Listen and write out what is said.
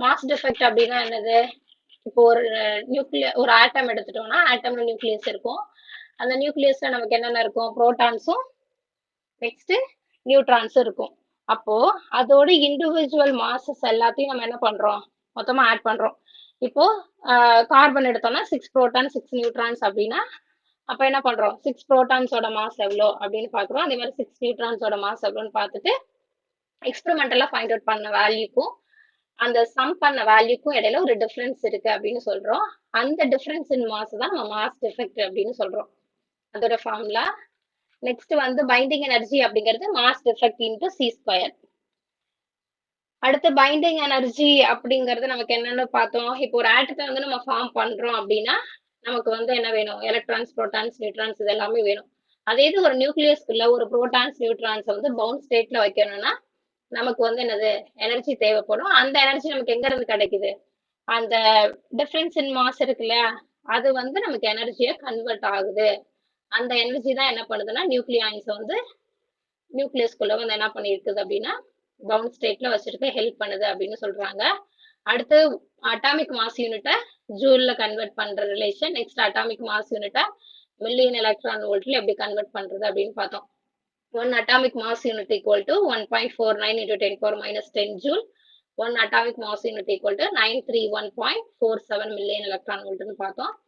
Mass defect அப்படின்னா என்னது? இப்போ ஒரு ஆட்டம் எடுத்துட்டோம்னா ஆட்டம்ல நியூக்ளியஸ் இருக்கும். அந்த நியூக்ளியஸ்ல நமக்கு என்னென்ன இருக்கும்? புரோட்டான்ஸும் நெக்ஸ்ட் நியூட்ரான்ஸும் இருக்கும். அப்போ அதோட இண்டிவிஜுவல் மாசஸ் எல்லாத்தையும் நம்ம என்ன பண்றோம்? மொத்தமா ஆட் பண்றோம். இப்போ கார்பன் எடுத்தோம்னா 6 புரோட்டான் 6 நியூட்ரான்ஸ் அப்படின்னா அப்ப என்ன பண்றோம்? 6 புரோட்டான்ஸோட மாஸ் எவ்வளோ அப்படின்னு பாக்குறோம். அதே மாதிரி 6 நியூட்ரான்ஸோட மாஸ் எவ்வளோன்னு பார்த்துட்டு எக்ஸ்பெரிமெண்டலா ஃபைண்ட் அவுட் பண்ண வேல்யூக்கும் அந்த சம் பண்ண வேல்யூக்கும் இடையில ஒரு டிஃபரன்ஸ் இருக்கு அப்படின்னு சொல்றோம். அந்த டிஃபரன்ஸ் இன் மாஸ் தான் நம்ம மாஸ் டிஃபெக்ட் அப்படின்னு சொல்றோம். அதோட ஃபார்முலா. நெக்ஸ்ட் வந்து பைண்டிங் எனர்ஜி அப்படிங்கிறது mass defect into C square. அடுத்து பைண்டிங் எனர்ஜி அப்படிங்கிறது நமக்கு என்னன்னு பார்த்தோம். இப்போ ஒரு ஆட்டத்தை வந்து நம்ம ஃபார்ம் பண்றோம் அப்படின்னா நமக்கு வந்து என்ன வேணும்? எலக்ட்ரான்ஸ், புரோட்டான்ஸ், நியூட்ரான்ஸ் இது எல்லாமே வேணும். அதே இது ஒரு நியூக்ளியஸ்க்குள்ள ஒரு புரோட்டான்ஸ் நியூட்ரான்ஸ் வந்து பவுண்ட் ஸ்டேட்ல வைக்கணும்னா நமக்கு வந்து என்னது? எனர்ஜி தேவைப்படும். அந்த எனர்ஜி நமக்கு எங்க இருந்து கிடைக்குது? அந்த டிஃபரன்ஸ் இன் மாஸ் இருக்கு இல்லையா, அது வந்து நமக்கு எனர்ஜியா கன்வெர்ட் ஆகுது. அந்த எனர்ஜி தான் என்ன பண்ணுதுன்னா நியூக்ளியான்ஸ் வந்து நியூக்ளியஸ்குள்ள வந்து என்ன பண்ணிருக்குது அப்படின்னா பவுண்ட் ஸ்டேட்ல வச்சிருக்க ஹெல்ப் பண்ணுது அப்படின்னு சொல்றாங்க. அடுத்து அட்டாமிக் மாஸ் யூனிட்டை ஜூல்ல கன்வெர்ட் பண்ற ரிலேஷன். நெக்ஸ்ட் அட்டாமிக் மாஸ் யூனிட்டை மில்லியன் எலக்ட்ரான் வோல்ட்ல எப்படி கன்வெர்ட் பண்றது அப்படின்னு பார்த்தோம். 1 atomic mass unit equal to 1.49 into 10 power minus 10 joule. 1 atomic mass unit equal to 931.47 million electron volt பார்த்தோம்.